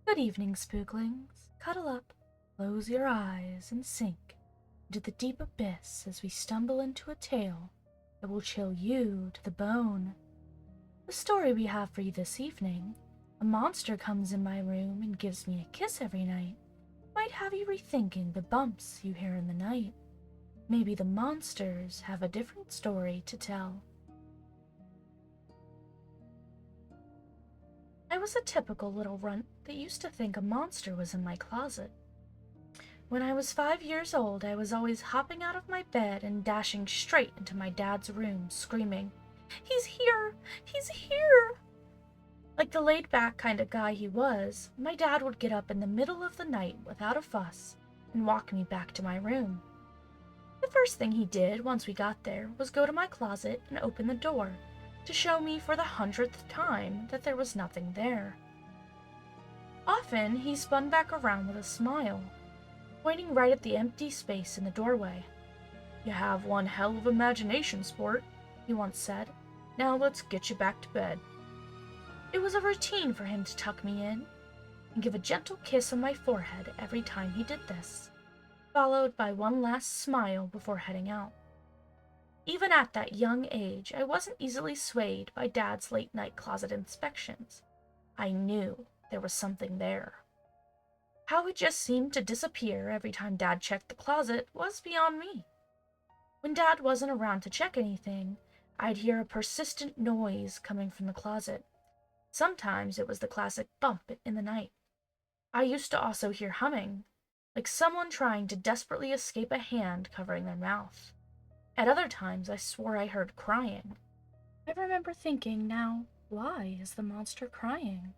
Good evening, spooklings. Cuddle up, close your eyes, and sink into the deep abyss as we stumble into a tale that will chill you to the bone. The story we have for you this evening, a monster comes in my room and gives me a kiss every night, might have you rethinking the bumps you hear in the night. Maybe the monsters have a different story to tell. I was a typical little runt that used to think a monster was in my closet. When I was 5 years old, I was always hopping out of my bed and dashing straight into my dad's room, screaming, "He's here! He's here!" Like the laid-back kind of guy he was, my dad would get up in the middle of the night without a fuss and walk me back to my room. The first thing he did once we got there was go to my closet and open the door to show me for the 100th time that there was nothing there. Often he spun back around with a smile, pointing right at the empty space in the doorway. "You have one hell of imagination, sport," he once said. "Now let's get you back to bed." It was a routine for him to tuck me in and give a gentle kiss on my forehead every time he did this, followed by one last smile before heading out. Even at that young age, I wasn't easily swayed by Dad's late-night closet inspections. I knew there was something there. How it just seemed to disappear every time Dad checked the closet was beyond me. When Dad wasn't around to check anything, I'd hear a persistent noise coming from the closet. Sometimes it was the classic bump in the night. I used to also hear humming, like someone trying to desperately escape a hand covering their mouth. At other times, I swore I heard crying. I remember thinking, now, why is the monster crying?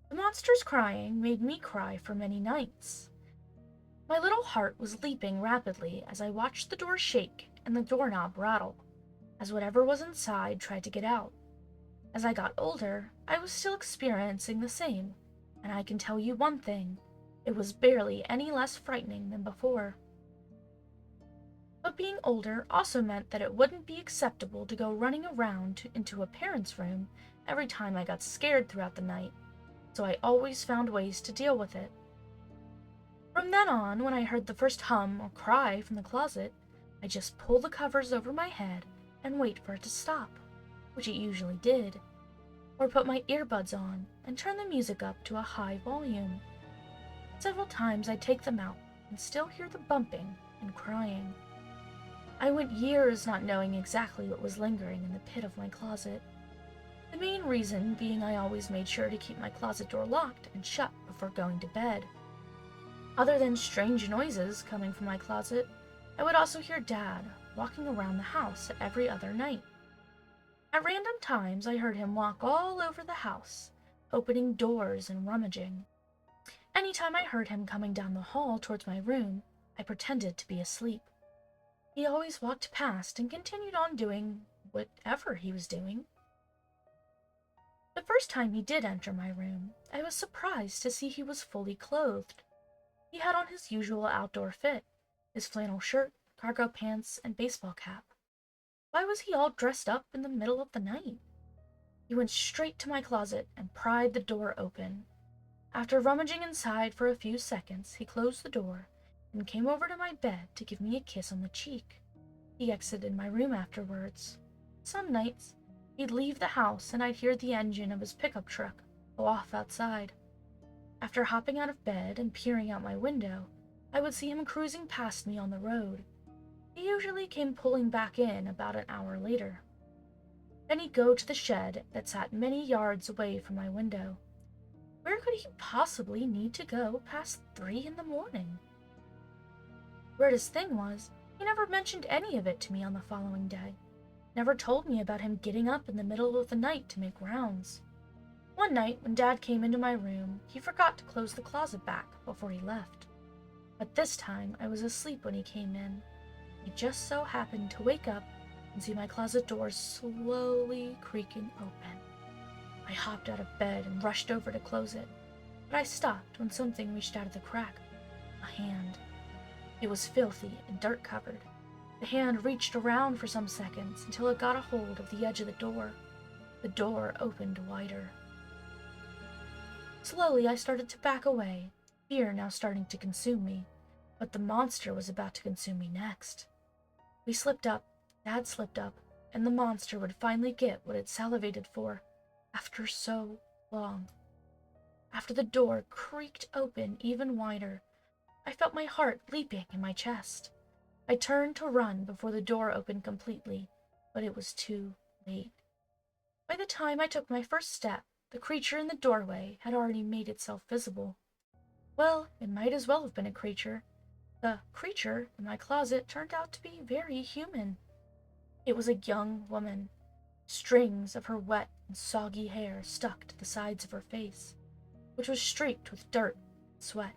The monster's crying made me cry for many nights. My little heart was leaping rapidly as I watched the door shake and the doorknob rattle, as whatever was inside tried to get out. As I got older, I was still experiencing the same, and I can tell you one thing, it was barely any less frightening than before. But being older also meant that it wouldn't be acceptable to go running around into a parent's room every time I got scared throughout the night, so I always found ways to deal with it. From then on, when I heard the first hum or cry from the closet, I just pull the covers over my head and wait for it to stop, which it usually did, or put my earbuds on and turn the music up to a high volume. Several times I'd take them out and still hear the bumping and crying. I went years not knowing exactly what was lingering in the pit of my closet. The main reason being I always made sure to keep my closet door locked and shut before going to bed. Other than strange noises coming from my closet, I would also hear Dad walking around the house every other night. At random times, I heard him walk all over the house, opening doors and rummaging. Anytime I heard him coming down the hall towards my room, I pretended to be asleep. He always walked past and continued on doing whatever he was doing. The first time he did enter my room, I was surprised to see he was fully clothed. He had on his usual outdoor fit, his flannel shirt, cargo pants, and baseball cap. Why was he all dressed up in the middle of the night? He went straight to my closet and pried the door open. After rummaging inside for a few seconds, he closed the door and came over to my bed to give me a kiss on the cheek. He exited my room afterwards. Some nights, he'd leave the house and I'd hear the engine of his pickup truck go off outside. After hopping out of bed and peering out my window, I would see him cruising past me on the road. He usually came pulling back in about an hour later. Then he'd go to the shed that sat many yards away from my window. Where could he possibly need to go past 3 in the morning? Weirdest thing was, he never mentioned any of it to me on the following day. Never told me about him getting up in the middle of the night to make rounds. One night, when Dad came into my room, he forgot to close the closet back before he left. But this time, I was asleep when he came in. He just so happened to wake up and see my closet door slowly creaking open. I hopped out of bed and rushed over to close it, but I stopped when something reached out of the crack. A hand. It was filthy and dirt-covered. The hand reached around for some seconds until it got a hold of the edge of the door. The door opened wider. Slowly, I started to back away, fear now starting to consume me, but the monster was about to consume me next. We slipped up, Dad slipped up, and the monster would finally get what it salivated for after so long. After the door creaked open even wider, I felt my heart leaping in my chest. I turned to run before the door opened completely, but it was too late. By the time I took my first step, the creature in the doorway had already made itself visible. Well, it might as well have been a creature. The creature in my closet turned out to be very human. It was a young woman. Strings of her wet and soggy hair stuck to the sides of her face, which was streaked with dirt and sweat.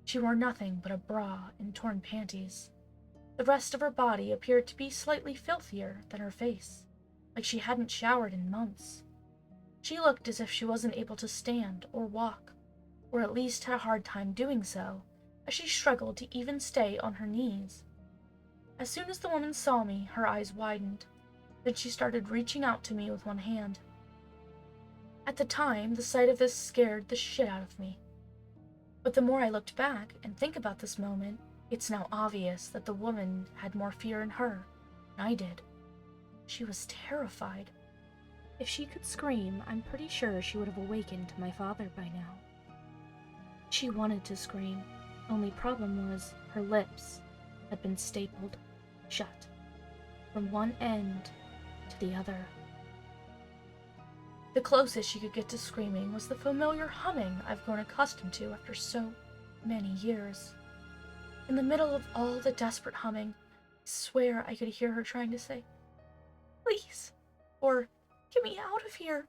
She wore nothing but a bra and torn panties. The rest of her body appeared to be slightly filthier than her face, like she hadn't showered in months. She looked as if she wasn't able to stand or walk, or at least had a hard time doing so, as she struggled to even stay on her knees. As soon as the woman saw me, her eyes widened. Then she started reaching out to me with one hand. At the time, the sight of this scared the shit out of me. But the more I looked back and think about this moment, it's now obvious that the woman had more fear in her than I did. She was terrified. If she could scream, I'm pretty sure she would have awakened my father by now. She wanted to scream, only problem was her lips had been stapled shut, from one end to the other. The closest she could get to screaming was the familiar humming I've grown accustomed to after so many years. In the middle of all the desperate humming, I swear I could hear her trying to say, "Please," or "Get me out of here."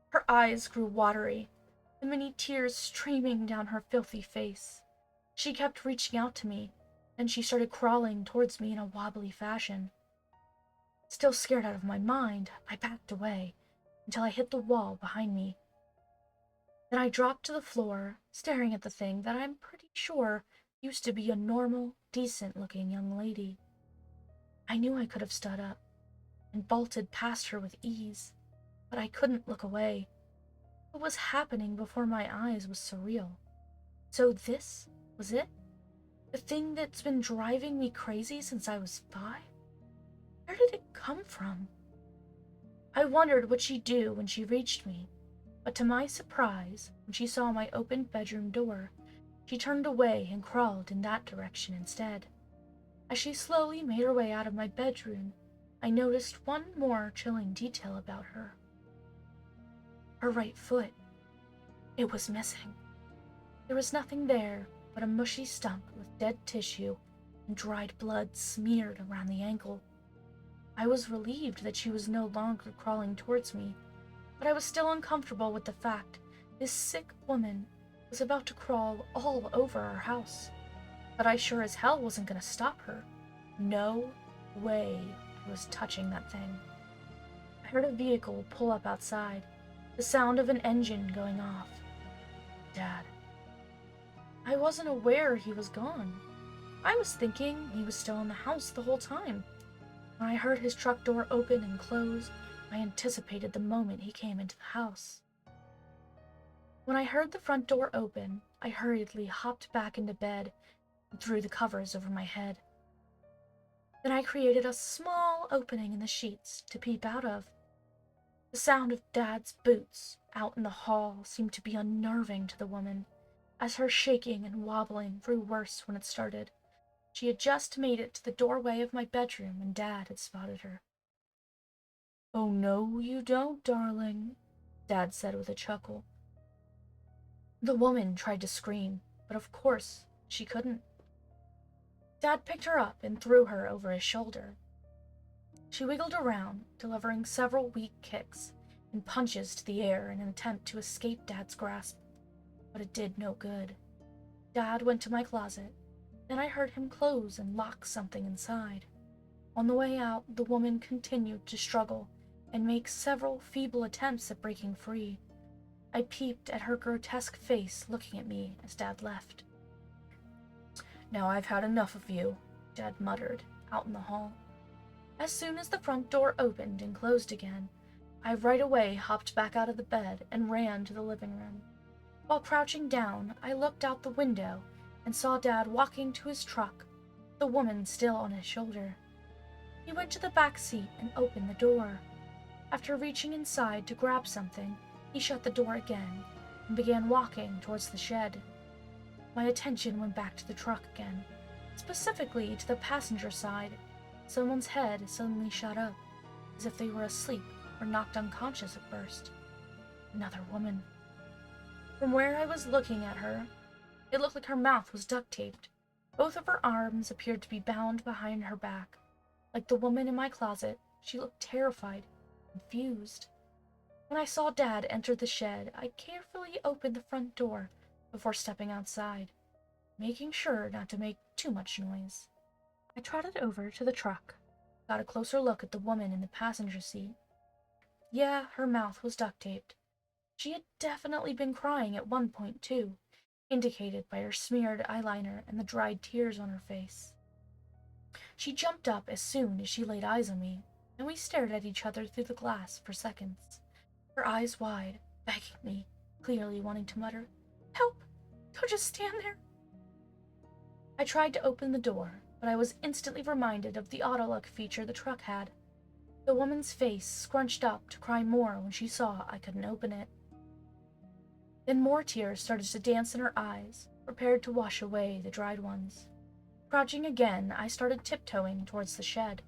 Her eyes grew watery, the many tears streaming down her filthy face. She kept reaching out to me, then she started crawling towards me in a wobbly fashion. Still scared out of my mind, I backed away until I hit the wall behind me. Then I dropped to the floor, staring at the thing that I'm pretty sure used to be a normal, decent-looking young lady. I knew I could have stood up and vaulted past her with ease, but I couldn't look away. What was happening before my eyes was surreal. So this was it? The thing that's been driving me crazy since I was 5? Where did it come from? I wondered what she'd do when she reached me, but to my surprise, when she saw my open bedroom door, she turned away and crawled in that direction instead. As she slowly made her way out of my bedroom, I noticed one more chilling detail about her. Her right foot. It was missing. There was nothing there but a mushy stump with dead tissue and dried blood smeared around the ankle. I was relieved that she was no longer crawling towards me, but I was still uncomfortable with the fact this sick woman was about to crawl all over our house. But I sure as hell wasn't going to stop her. No way I was touching that thing. I heard a vehicle pull up outside, the sound of an engine going off. Dad. I wasn't aware he was gone. I was thinking he was still in the house the whole time. When I heard his truck door open and close, I anticipated the moment he came into the house. When I heard the front door open, I hurriedly hopped back into bed and threw the covers over my head. Then I created a small opening in the sheets to peep out of. The sound of Dad's boots out in the hall seemed to be unnerving to the woman, as her shaking and wobbling grew worse when it started. She had just made it to the doorway of my bedroom when Dad had spotted her. "Oh, no, you don't, darling," Dad said with a chuckle. The woman tried to scream, but of course she couldn't. Dad picked her up and threw her over his shoulder. She wiggled around, delivering several weak kicks and punches to the air in an attempt to escape Dad's grasp, but it did no good. Dad went to my closet. Then I heard him close and lock something inside. On the way out, the woman continued to struggle and make several feeble attempts at breaking free. I peeped at her grotesque face looking at me as Dad left. "Now I've had enough of you," Dad muttered out in the hall. As soon as the front door opened and closed again, I right away hopped back out of the bed and ran to the living room. While crouching down, I looked out the window and saw Dad walking to his truck, the woman still on his shoulder. He went to the back seat and opened the door. After reaching inside to grab something, he shut the door again and began walking towards the shed. My attention went back to the truck again, specifically to the passenger side. Someone's head suddenly shot up, as if they were asleep or knocked unconscious at first. Another woman. From where I was looking at her, it looked like her mouth was duct-taped. Both of her arms appeared to be bound behind her back. Like the woman in my closet, she looked terrified, confused. When I saw Dad enter the shed, I carefully opened the front door before stepping outside, making sure not to make too much noise. I trotted over to the truck, got a closer look at the woman in the passenger seat. Yeah, her mouth was duct-taped. She had definitely been crying at one point, too, indicated by her smeared eyeliner and the dried tears on her face. She jumped up as soon as she laid eyes on me, and we stared at each other through the glass for seconds, her eyes wide, begging me, clearly wanting to mutter, "Help! Don't just stand there!" I tried to open the door, but I was instantly reminded of the autolock feature the truck had. The woman's face scrunched up to cry more when she saw I couldn't open it. Then more tears started to dance in her eyes, prepared to wash away the dried ones. Crouching again, I started tiptoeing towards the shed.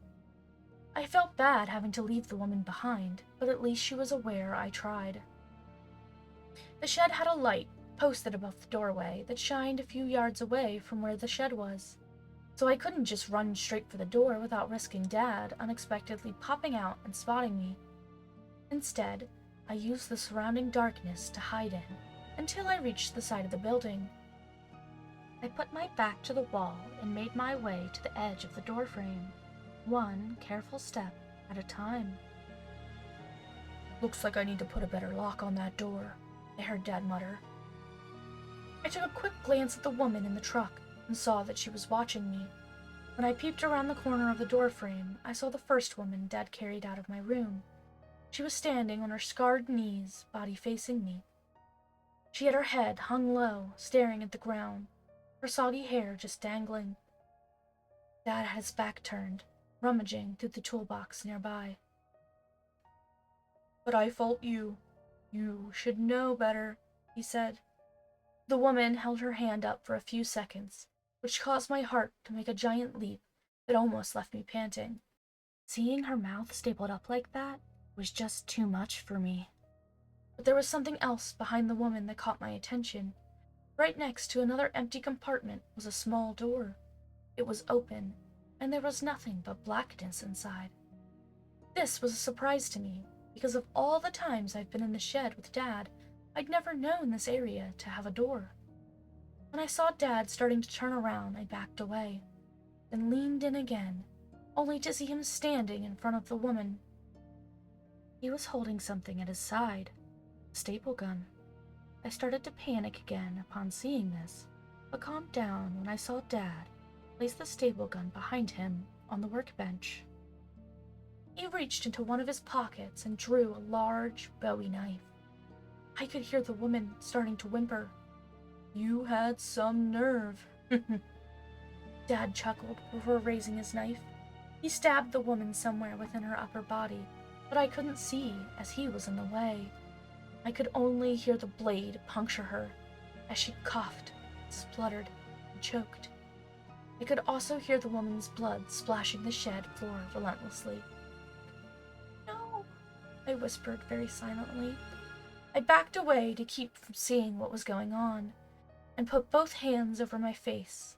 I felt bad having to leave the woman behind, but at least she was aware I tried. The shed had a light posted above the doorway that shined a few yards away from where the shed was, so I couldn't just run straight for the door without risking Dad unexpectedly popping out and spotting me. Instead, I used the surrounding darkness to hide in until I reached the side of the building. I put my back to the wall and made my way to the edge of the doorframe, one careful step at a time. "Looks like I need to put a better lock on that door," I heard Dad mutter. I took a quick glance at the woman in the truck and saw that she was watching me. When I peeped around the corner of the doorframe, I saw the first woman Dad carried out of my room. She was standing on her scarred knees, body facing me. She had her head hung low, staring at the ground, her soggy hair just dangling. Dad had his back turned, rummaging through the toolbox nearby. "But I fault you. You should know better," he said. The woman held her hand up for a few seconds, which caused my heart to make a giant leap that almost left me panting. Seeing her mouth stapled up like that was just too much for me. But there was something else behind the woman that caught my attention. Right next to another empty compartment was a small door. It was open, and there was nothing but blackness inside. This was a surprise to me, because of all the times I've been in the shed with Dad, I'd never known this area to have a door. When I saw Dad starting to turn around, I backed away, then leaned in again, only to see him standing in front of the woman. He was holding something at his side, a staple gun. I started to panic again upon seeing this, but calmed down when I saw Dad place the staple gun behind him on the workbench. He reached into one of his pockets and drew a large Bowie knife. I could hear the woman starting to whimper. "You had some nerve." Dad chuckled before raising his knife. He stabbed the woman somewhere within her upper body, but I couldn't see as he was in the way. I could only hear the blade puncture her as she coughed, spluttered, and choked. I could also hear the woman's blood splashing the shed floor relentlessly. "No," I whispered very silently. I backed away to keep from seeing what was going on, and put both hands over my face,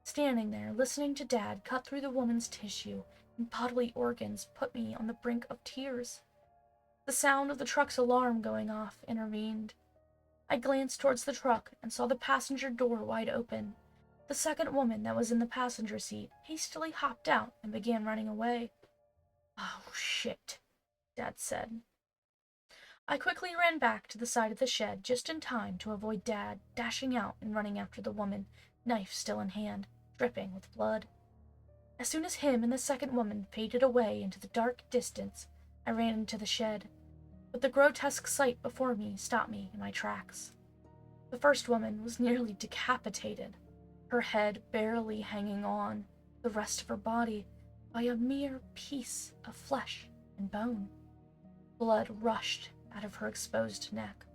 standing there listening to Dad cut through the woman's tissue and bodily organs put me on the brink of tears. The sound of the truck's alarm going off intervened. I glanced towards the truck and saw the passenger door wide open. The second woman that was in the passenger seat hastily hopped out and began running away. "Oh, shit," Dad said. I quickly ran back to the side of the shed just in time to avoid Dad dashing out and running after the woman, knife still in hand, dripping with blood. As soon as him and the second woman faded away into the dark distance, I ran into the shed. but the grotesque sight before me stopped me in my tracks. The first woman was nearly decapitated, her head barely hanging on, the rest of her body by a mere piece of flesh and bone. Blood rushed out of her exposed neck.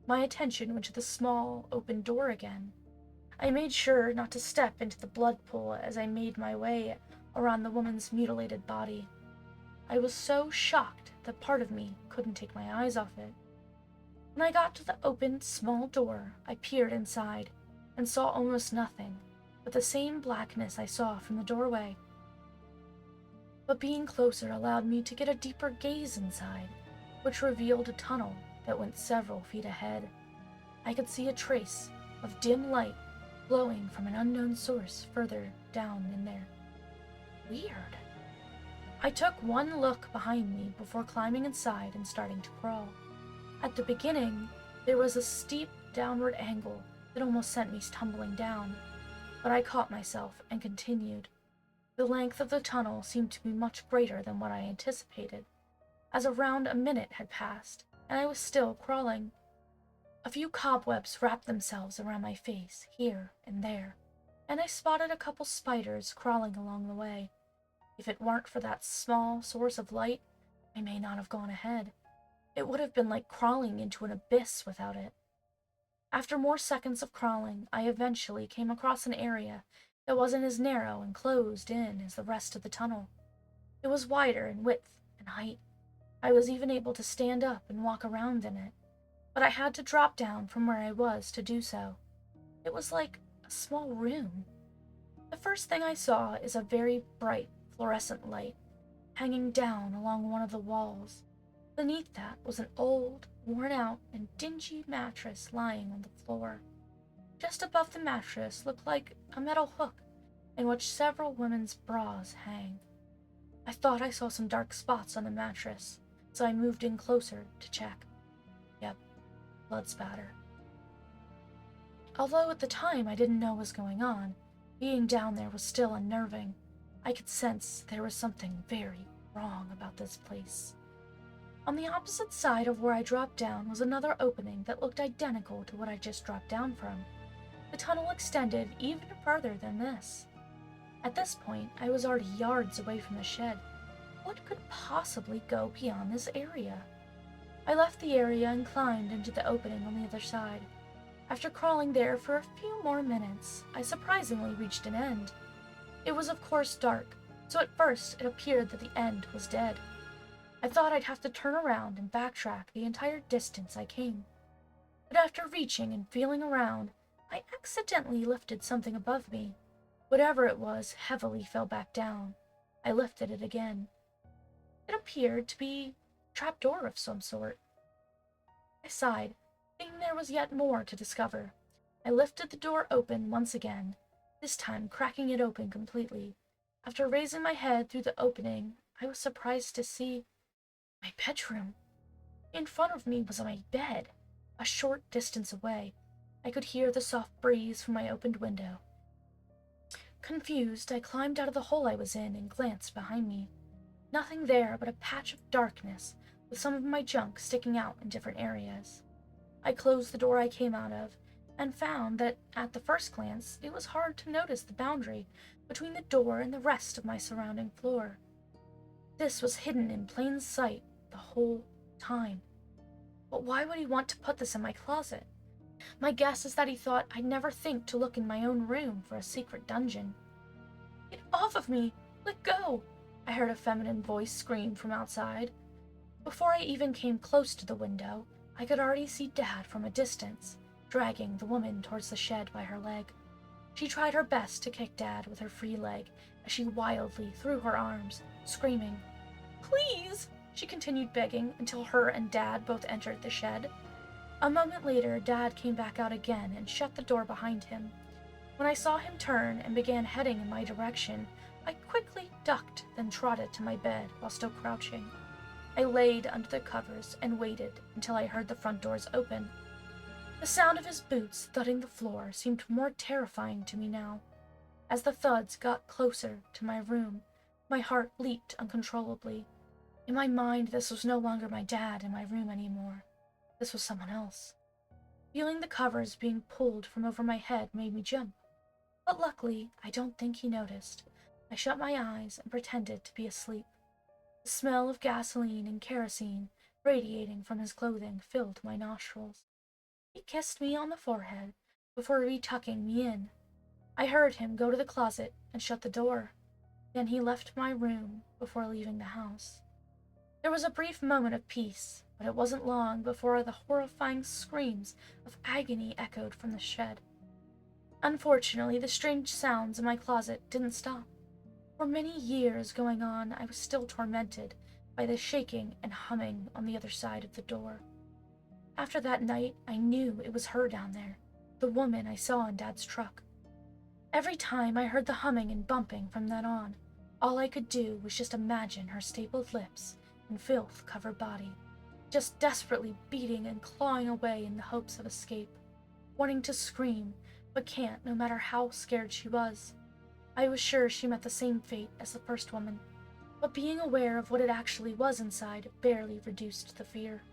My attention went to the small, open door again. I made sure not to step into the blood pool as I made my way around the woman's mutilated body. I was so shocked that part of me couldn't take my eyes off it. When I got to the open, small door, I peered inside and saw almost nothing but the same blackness I saw from the doorway. But being closer allowed me to get a deeper gaze inside, which revealed a tunnel that went several feet ahead. I could see a trace of dim light glowing from an unknown source further down in there. Weird. I took one look behind me before climbing inside and starting to crawl. At the beginning, there was a steep downward angle that almost sent me tumbling down, but I caught myself and continued. The length of the tunnel seemed to be much greater than what I anticipated, as around a minute had passed, and I was still crawling. A few cobwebs wrapped themselves around my face, here and there, and I spotted a couple spiders crawling along the way. If it weren't for that small source of light, I may not have gone ahead. It would have been like crawling into an abyss without it. After more seconds of crawling, I eventually came across an area that wasn't as narrow and closed in as the rest of the tunnel. It was wider in width and height. I was even able to stand up and walk around in it, but I had to drop down from where I was to do so. It was like a small room. The first thing I saw is a very bright fluorescent light hanging down along one of the walls. Beneath that was an old, worn-out, and dingy mattress lying on the floor. Just above the mattress looked like a metal hook in which several women's bras hang. I thought I saw some dark spots on the mattress, so I moved in closer to check. Yep, blood spatter. Although at the time I didn't know what was going on, being down there was still unnerving. I could sense there was something very wrong about this place. On the opposite side of where I dropped down was another opening that looked identical to what I just dropped down from. The tunnel extended even further than this. At this point, I was already yards away from the shed. What could possibly go beyond this area? I left the area and climbed into the opening on the other side. After crawling there for a few more minutes, I surprisingly reached an end. It was of course dark, so at first it appeared that the end was dead. I thought I'd have to turn around and backtrack the entire distance I came. But after reaching and feeling around, I accidentally lifted something above me. Whatever it was heavily fell back down. I lifted it again. It appeared to be a trapdoor of some sort. I sighed, thinking there was yet more to discover. I lifted the door open once again, this time cracking it open completely. After raising my head through the opening, I was surprised to see my bedroom. In front of me was my bed. A short distance away, I could hear the soft breeze from my opened window. Confused, I climbed out of the hole I was in and glanced behind me. Nothing there but a patch of darkness, with some of my junk sticking out in different areas. I closed the door I came out of, and found that, at the first glance, it was hard to notice the boundary between the door and the rest of my surrounding floor. This was hidden in plain sight the whole time. But why would he want to put this in my closet? My guess is that he thought I'd never think to look in my own room for a secret dungeon. "Get off of me! Let go!" I heard a feminine voice scream from outside. Before I even came close to the window, I could already see Dad from a distance, dragging the woman towards the shed by her leg. She tried her best to kick Dad with her free leg as she wildly threw her arms, screaming. "Please!" she continued begging until her and Dad both entered the shed. A moment later, Dad came back out again and shut the door behind him. When I saw him turn and began heading in my direction, I quickly ducked, then trotted to my bed while still crouching. I laid under the covers and waited until I heard the front doors open. The sound of his boots thudding the floor seemed more terrifying to me now. As the thuds got closer to my room, my heart leaped uncontrollably. In my mind, this was no longer my dad in my room anymore. This was someone else. Feeling the covers being pulled from over my head made me jump. But luckily, I don't think he noticed. I shut my eyes and pretended to be asleep. The smell of gasoline and kerosene radiating from his clothing filled my nostrils. He kissed me on the forehead before retucking me in. I heard him go to the closet and shut the door. Then he left my room before leaving the house. There was a brief moment of peace, but it wasn't long before the horrifying screams of agony echoed from the shed. Unfortunately, the strange sounds in my closet didn't stop. For many years going on, I was still tormented by the shaking and humming on the other side of the door. After that night, I knew it was her down there, the woman I saw in Dad's truck. Every time I heard the humming and bumping from then on, all I could do was just imagine her stapled lips and filth-covered body, just desperately beating and clawing away in the hopes of escape, wanting to scream, but can't no matter how scared she was. I was sure she met the same fate as the first woman, but being aware of what it actually was inside barely reduced the fear.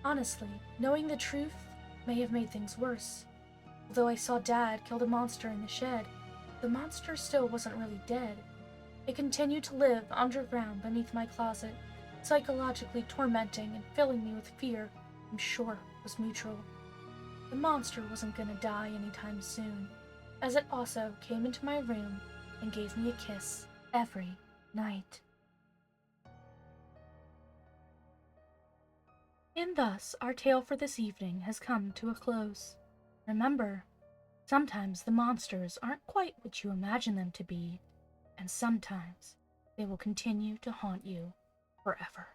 Honestly, knowing the truth may have made things worse. Although I saw Dad kill the monster in the shed, the monster still wasn't really dead. It continued to live underground beneath my closet, psychologically tormenting and filling me with fear I'm sure was mutual. The monster wasn't gonna die anytime soon, as it also came into my room and gave me a kiss every night. And thus our tale for this evening has come to a close. Remember, sometimes the monsters aren't quite what you imagine them to be, and sometimes they will continue to haunt you forever.